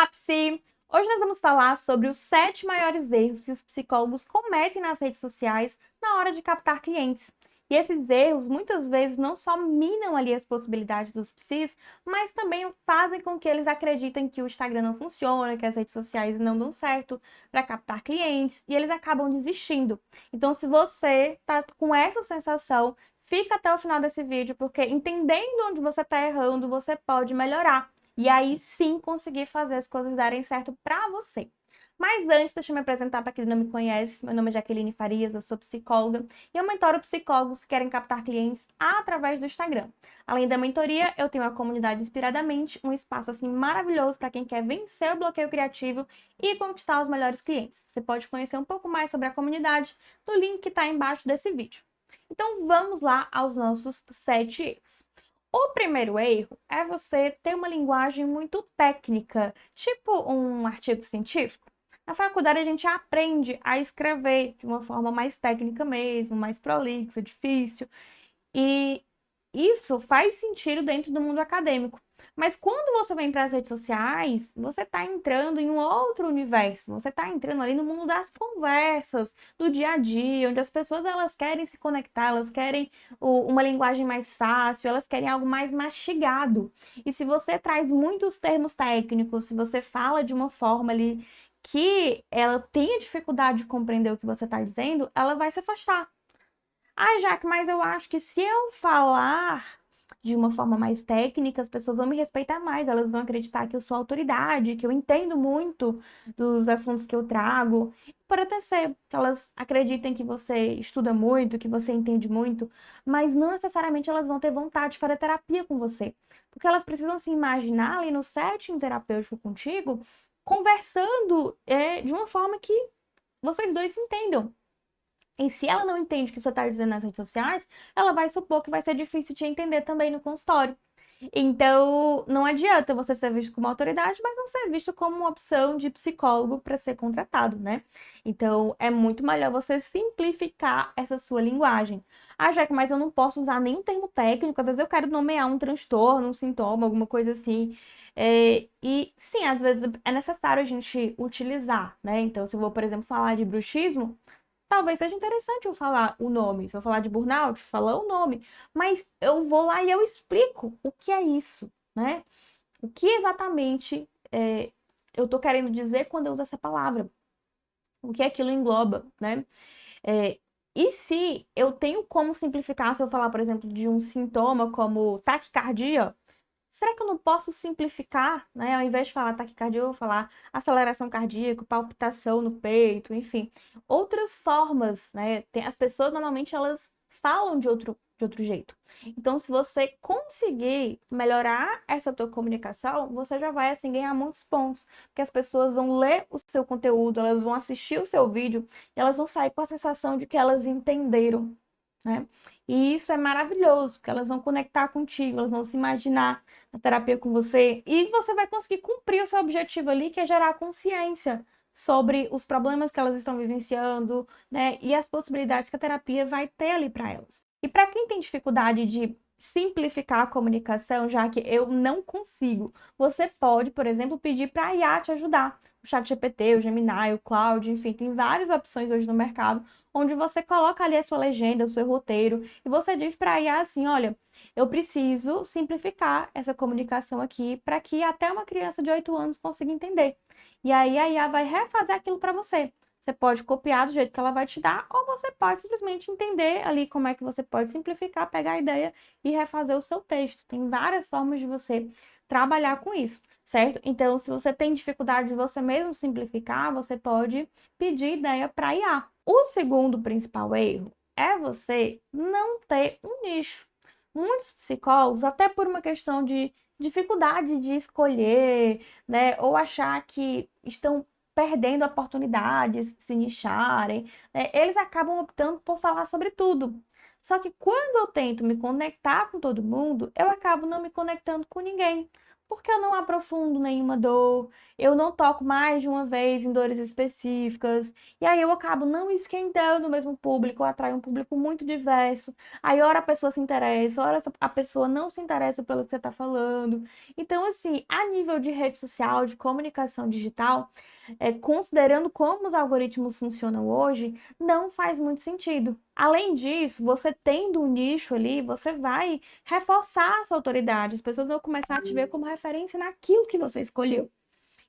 Olá, Psi! Hoje nós vamos falar sobre os 7 maiores erros que os psicólogos cometem nas redes sociais na hora de captar clientes. E esses erros muitas vezes não só minam ali as possibilidades dos psis, mas também fazem com que eles acreditem que o Instagram não funciona, que as redes sociais não dão certo para captar clientes e eles acabam desistindo. Então, se você tá com essa sensação, fica até o final desse vídeo, porque entendendo onde você está errando, você pode melhorar. E aí sim conseguir fazer as coisas darem certo para você. Mas antes, deixa eu me apresentar para quem não me conhece. Meu nome é Jaqueline Farias, eu sou psicóloga e eu mentoro psicólogos que querem captar clientes através do Instagram. Além da mentoria, eu tenho a comunidade Inspiradamente, um espaço assim maravilhoso para quem quer vencer o bloqueio criativo e conquistar os melhores clientes. Você pode conhecer um pouco mais sobre a comunidade no link que está embaixo desse vídeo. Então vamos lá aos nossos 7 erros. O primeiro erro é você ter uma linguagem muito técnica, tipo um artigo científico. Na faculdade a gente aprende a escrever de uma forma mais técnica mesmo, mais prolixa, difícil. E isso faz sentido dentro do mundo acadêmico. Mas quando você vem para as redes sociais, você está entrando em um outro universo. Você está entrando ali no mundo das conversas, do dia a dia, onde as pessoas elas querem se conectar, elas querem uma linguagem mais fácil, elas querem algo mais mastigado. E se você traz muitos termos técnicos, se você fala de uma forma ali que ela tenha dificuldade de compreender o que você está dizendo, ela vai se afastar. Ah, Jaque, mas eu acho que se eu falar de uma forma mais técnica, as pessoas vão me respeitar mais, elas vão acreditar que eu sou autoridade, que eu entendo muito dos assuntos que eu trago. Pode até ser que elas acreditem que você estuda muito, que você entende muito, mas não necessariamente elas vão ter vontade de fazer terapia com você. Porque elas precisam se imaginar ali no setting terapêutico contigo, conversando de uma forma que vocês dois se entendam. E se ela não entende o que você está dizendo nas redes sociais, ela vai supor que vai ser difícil de entender também no consultório. Então, não adianta você ser visto como autoridade, mas não ser visto como uma opção de psicólogo para ser contratado, né? Então, é muito melhor você simplificar essa sua linguagem. Ah, Jaque, mas eu não posso usar nenhum termo técnico, às vezes eu quero nomear um transtorno, um sintoma, alguma coisa assim. E sim, às vezes é necessário a gente utilizar, né? Então, se eu vou, por exemplo, falar de bruxismo, talvez seja interessante eu falar o nome. Se eu falar de burnout, falar o nome. Mas eu vou lá e eu explico o que é isso, né? O que exatamente eu tô querendo dizer quando eu uso essa palavra. O que aquilo engloba, né? É, e se eu tenho como simplificar, se eu falar, por exemplo, de um sintoma como taquicardia, será que eu não posso simplificar, né? Ao invés de falar taquicardia, eu vou falar aceleração cardíaca, palpitação no peito, enfim. Outras formas, né? As pessoas normalmente elas falam de outro jeito. Então, se você conseguir melhorar essa tua comunicação, você já vai assim ganhar muitos pontos, porque as pessoas vão ler o seu conteúdo, elas vão assistir o seu vídeo e elas vão sair com a sensação de que elas entenderam, né? E isso é maravilhoso, porque elas vão conectar contigo, elas vão se imaginar na terapia com você e você vai conseguir cumprir o seu objetivo ali, que é gerar consciência sobre os problemas que elas estão vivenciando, né? E as possibilidades que a terapia vai ter ali para elas. E para quem tem dificuldade de simplificar a comunicação, já que eu não consigo, você pode, por exemplo, pedir para a IA te ajudar. O ChatGPT, o Gemini, o Claude, enfim, tem várias opções hoje no mercado onde você coloca ali a sua legenda, o seu roteiro, e você diz para a IA assim, olha, eu preciso simplificar essa comunicação aqui para que até uma criança de 8 anos consiga entender. E aí a IA vai refazer aquilo para você. Você pode copiar do jeito que ela vai te dar, ou você pode simplesmente entender ali como é que você pode simplificar, pegar a ideia e refazer o seu texto. Tem várias formas de você trabalhar com isso, certo? Então, se você tem dificuldade de você mesmo simplificar, você pode pedir ideia para IA. O segundo principal erro é você não ter um nicho. Muitos psicólogos, até por uma questão de dificuldade de escolher, né, ou achar que estão perdendo oportunidades, se nicharem, né, eles acabam optando por falar sobre tudo. Só que quando eu tento me conectar com todo mundo, eu acabo não me conectando com ninguém. Porque eu não aprofundo nenhuma dor, eu não toco mais de uma vez em dores específicas, e aí eu acabo não esquentando o mesmo público, eu atraio um público muito diverso. Aí, ora a pessoa se interessa, ora a pessoa não se interessa pelo que você está falando. Então, assim, a nível de rede social, de comunicação digital, considerando como os algoritmos funcionam hoje, não faz muito sentido. Além disso, você tendo um nicho ali, você vai reforçar a sua autoridade. As pessoas vão começar a te ver como referência naquilo que você escolheu.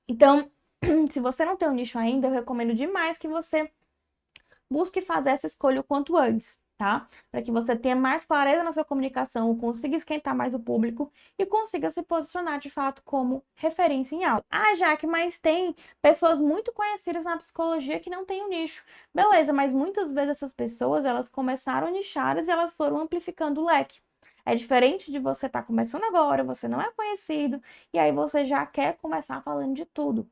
Então, se você não tem um nicho ainda, eu recomendo demais que você busque fazer essa escolha o quanto antes, tá? Para que você tenha mais clareza na sua comunicação, consiga esquentar mais o público e consiga se posicionar de fato como referência em algo. Ah, Jaque, mas tem pessoas muito conhecidas na psicologia que não têm um nicho. Beleza, mas muitas vezes essas pessoas, elas começaram nichadas e elas foram amplificando o leque. É diferente de você estar começando agora, você não é conhecido, e aí você já quer começar falando de tudo.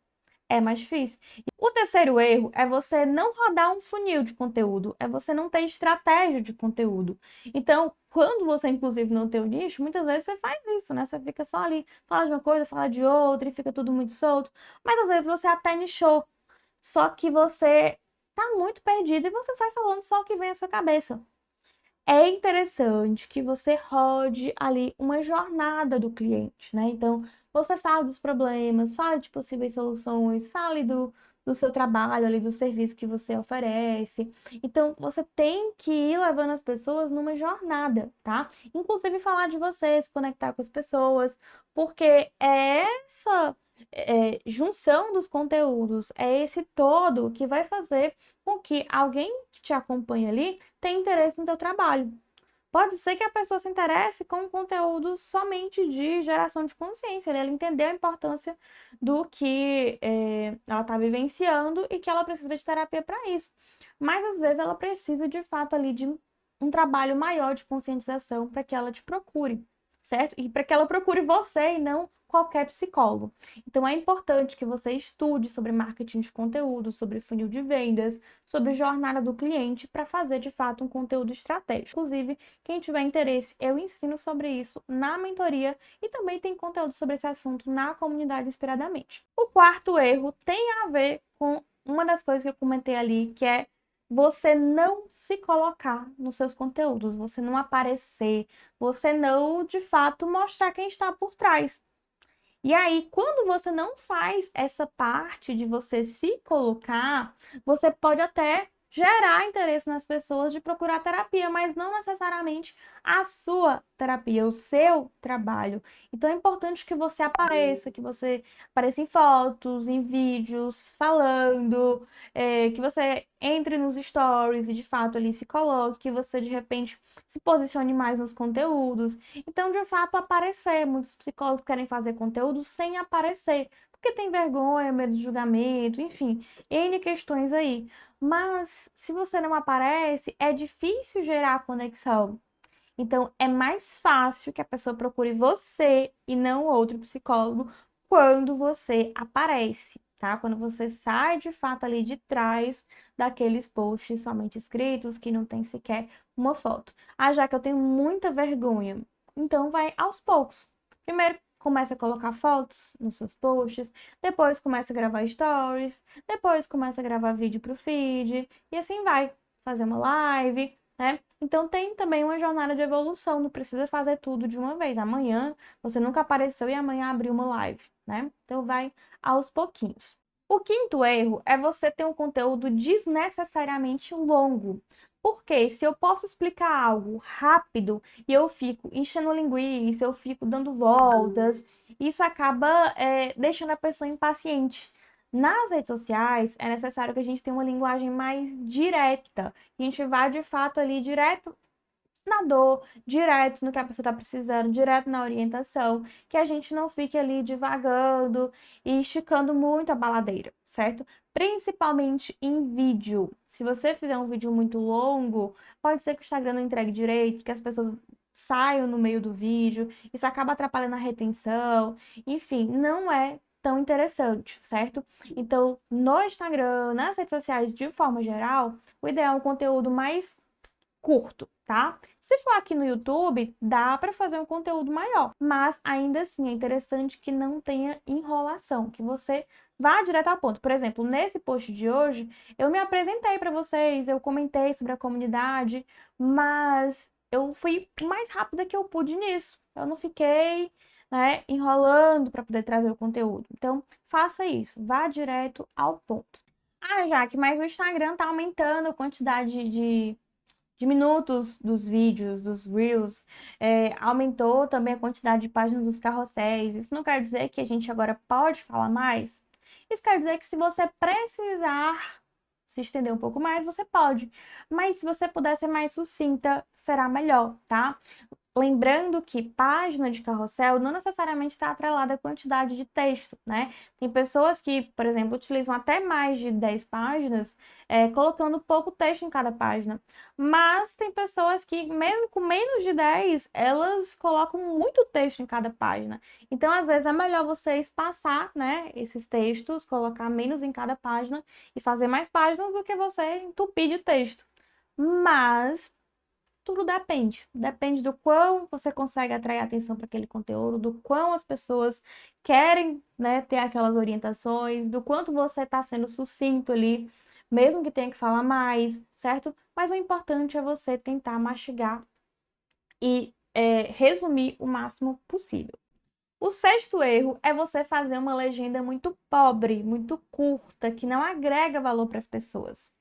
É mais difícil. O terceiro erro é você não rodar um funil de conteúdo, é você não ter estratégia de conteúdo. Então, quando você, inclusive, não tem o nicho, muitas vezes você faz isso, né? Você fica só ali, fala de uma coisa, fala de outra e fica tudo muito solto. Mas às vezes você até nichou, só que você tá muito perdido e você sai falando só o que vem à sua cabeça. É interessante que você rode ali uma jornada do cliente, né? Então, você fala dos problemas, fala de possíveis soluções, fale do seu trabalho ali, do serviço que você oferece. Então, você tem que ir levando as pessoas numa jornada, tá? Inclusive falar de você, se conectar com as pessoas, porque é essa junção dos conteúdos, é esse todo que vai fazer com que alguém que te acompanha ali tenha interesse no teu trabalho. Pode ser que a pessoa se interesse com um conteúdo somente de geração de consciência, né? Ela entendeu a importância do que ela está vivenciando e que ela precisa de terapia para isso. Mas às vezes ela precisa de fato ali de um trabalho maior de conscientização para que ela te procure, certo? E para que ela procure você e não qualquer psicólogo. Então é importante que você estude sobre marketing de conteúdo, sobre funil de vendas, sobre jornada do cliente para fazer de fato um conteúdo estratégico. Inclusive, quem tiver interesse, eu ensino sobre isso na mentoria e também tem conteúdo sobre esse assunto na comunidade Inspiradamente. O quarto erro tem a ver com uma das coisas que eu comentei ali, que é você não se colocar nos seus conteúdos, você não aparecer, você não de fato mostrar quem está por trás. E aí, quando você não faz essa parte de você se colocar, você pode até gerar interesse nas pessoas de procurar terapia, mas não necessariamente a sua terapia, o seu trabalho. Então é importante que você apareça, que você apareça em fotos, em vídeos, falando, que você entre nos stories e de fato ali se coloque, que você de repente se posicione mais nos conteúdos. Então, de fato, aparecer. Muitos psicólogos querem fazer conteúdo sem aparecer, porque tem vergonha, medo de julgamento, enfim, N questões aí. Mas se você não aparece, é difícil gerar conexão. Então, é mais fácil que a pessoa procure você e não outro psicólogo quando você aparece, tá? Quando você sai de fato ali de trás daqueles posts somente escritos que não tem sequer uma foto. Ah, já que eu tenho muita vergonha, então vai aos poucos. Primeiro, começa a colocar fotos nos seus posts, depois começa a gravar stories, depois começa a gravar vídeo pro feed, e assim vai. Fazer uma live, né? Então tem também uma jornada de evolução, não precisa fazer tudo de uma vez. Amanhã você nunca apareceu e amanhã abriu uma live, né? Então vai aos pouquinhos. O quinto erro é você ter um conteúdo desnecessariamente longo. Porque se eu posso explicar algo rápido e eu fico enchendo linguiça, eu fico dando voltas, isso acaba deixando a pessoa impaciente. Nas redes sociais, é necessário que a gente tenha uma linguagem mais direta. A gente vá de fato ali direto na dor, direto no que a pessoa está precisando, direto na orientação, que a gente não fique ali divagando e esticando muito a baladeira, certo? Principalmente em vídeo. Se você fizer um vídeo muito longo, pode ser que o Instagram não entregue direito, que as pessoas saiam no meio do vídeo, isso acaba atrapalhando a retenção, enfim, não é tão interessante, certo? Então, no Instagram, nas redes sociais de forma geral, o ideal é um conteúdo mais curto, tá? Se for aqui no YouTube, dá para fazer um conteúdo maior, mas ainda assim é interessante que não tenha enrolação, que você vá direto ao ponto. Por exemplo, nesse post de hoje, eu me apresentei para vocês, eu comentei sobre a comunidade, mas eu fui o mais rápida que eu pude nisso. Eu não fiquei, né, enrolando para poder trazer o conteúdo. Então, faça isso, vá direto ao ponto. Ah, Jaque, mas o Instagram tá aumentando a quantidade de minutos dos vídeos, dos Reels, aumentou também a quantidade de páginas dos carrosséis. Isso não quer dizer que a gente agora pode falar mais? Isso quer dizer que se você precisar se estender um pouco mais, você pode. Mas se você puder ser mais sucinta, será melhor, tá? Lembrando que página de carrossel não necessariamente está atrelada à quantidade de texto, né? Tem pessoas que, por exemplo, utilizam até mais de 10 páginas, colocando pouco texto em cada página. Mas tem pessoas que, mesmo com menos de 10, elas colocam muito texto em cada página. Então, às vezes, é melhor você espaçar, né, esses textos, colocar menos em cada página e fazer mais páginas do que você entupir de texto. Mas tudo depende. Depende do quão você consegue atrair atenção para aquele conteúdo, do quão as pessoas querem, né, ter aquelas orientações, do quanto você está sendo sucinto ali, mesmo que tenha que falar mais, certo? Mas o importante é você tentar mastigar e resumir o máximo possível. O sexto erro é você fazer uma legenda muito pobre, muito curta, que não agrega valor para as pessoas.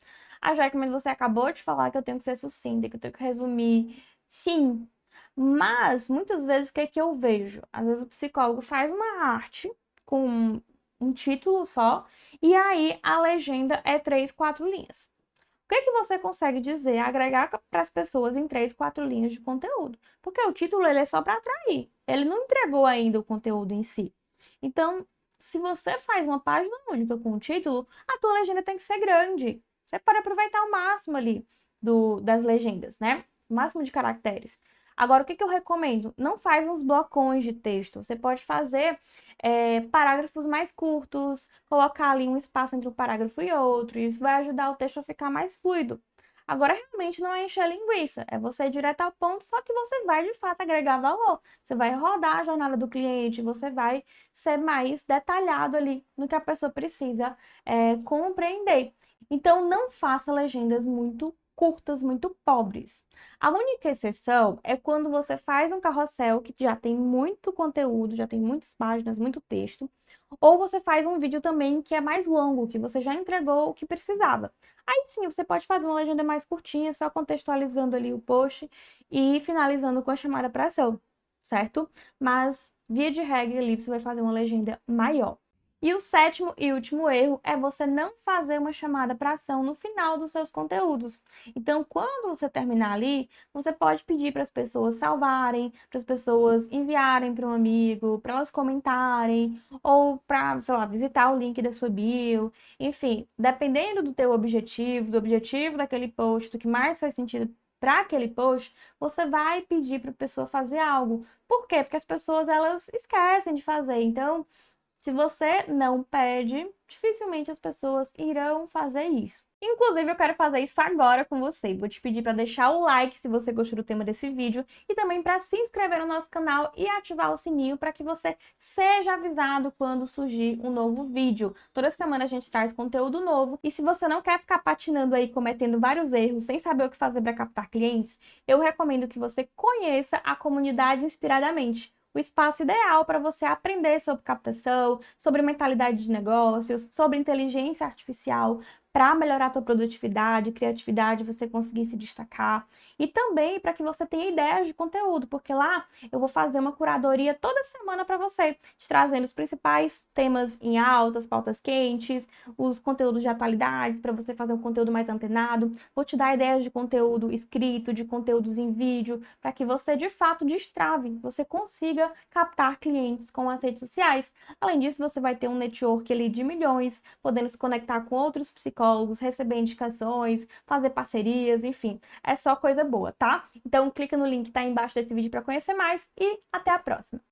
Ah, Jaque, mas você acabou de falar que eu tenho que ser sucinta, que eu tenho que resumir. Sim, mas muitas vezes o que é que eu vejo? Às vezes o psicólogo faz uma arte com um título só, e aí a legenda é 3, 4 linhas. O que é que você consegue dizer, agregar para as pessoas em 3, 4 linhas de conteúdo? Porque o título ele é só para atrair, ele não entregou ainda o conteúdo em si. Então, se você faz uma página única com o título, a tua legenda tem que ser grande. Você pode aproveitar o máximo ali das legendas, né? O máximo de caracteres. Agora, o que eu recomendo? Não faz uns blocões de texto. Você pode fazer parágrafos mais curtos, colocar ali um espaço entre um parágrafo e outro. Isso vai ajudar o texto a ficar mais fluido. Agora, realmente não é encher linguiça, é você ir direto ao ponto, só que você vai de fato agregar valor. Você vai rodar a jornada do cliente, você vai ser mais detalhado ali no que a pessoa precisa compreender. Então, não faça legendas muito curtas, muito pobres. A única exceção é quando você faz um carrossel que já tem muito conteúdo, já tem muitas páginas, muito texto, ou você faz um vídeo também que é mais longo, que você já entregou o que precisava. Aí sim, você pode fazer uma legenda mais curtinha, só contextualizando ali o post e finalizando com a chamada para ação, certo? Mas, via de regra ali, você vai fazer uma legenda maior. E o sétimo e último erro é você não fazer uma chamada para ação no final dos seus conteúdos. Então, quando você terminar ali, você pode pedir para as pessoas salvarem, para as pessoas enviarem para um amigo, para elas comentarem, ou para, sei lá, visitar o link da sua bio. Enfim, dependendo do teu objetivo, do objetivo daquele post, do que mais faz sentido para aquele post, você vai pedir para a pessoa fazer algo. Por quê? Porque as pessoas elas esquecem de fazer. Então, se você não pede, dificilmente as pessoas irão fazer isso. Inclusive, eu quero fazer isso agora com você. Vou te pedir para deixar o like se você gostou do tema desse vídeo e também para se inscrever no nosso canal e ativar o sininho para que você seja avisado quando surgir um novo vídeo. Toda semana a gente traz conteúdo novo e se você não quer ficar patinando aí, cometendo vários erros sem saber o que fazer para captar clientes, eu recomendo que você conheça a comunidade Inspiradamente, o espaço ideal para você aprender sobre captação, sobre mentalidade de negócios, sobre inteligência artificial, para melhorar a tua produtividade, criatividade, você conseguir se destacar. E também para que você tenha ideias de conteúdo, porque lá eu vou fazer uma curadoria toda semana para você, te trazendo os principais temas em altas, pautas quentes, os conteúdos de atualidades, para você fazer um conteúdo mais antenado. Vou te dar ideias de conteúdo escrito, de conteúdos em vídeo, para que você de fato destrave, você consiga captar clientes com as redes sociais. Além disso, você vai ter um network ali de milhões, podendo se conectar com outros psicólogos, receber indicações, fazer parcerias, enfim, é só coisa boa, tá? Então clica no link que tá embaixo desse vídeo para conhecer mais e até a próxima!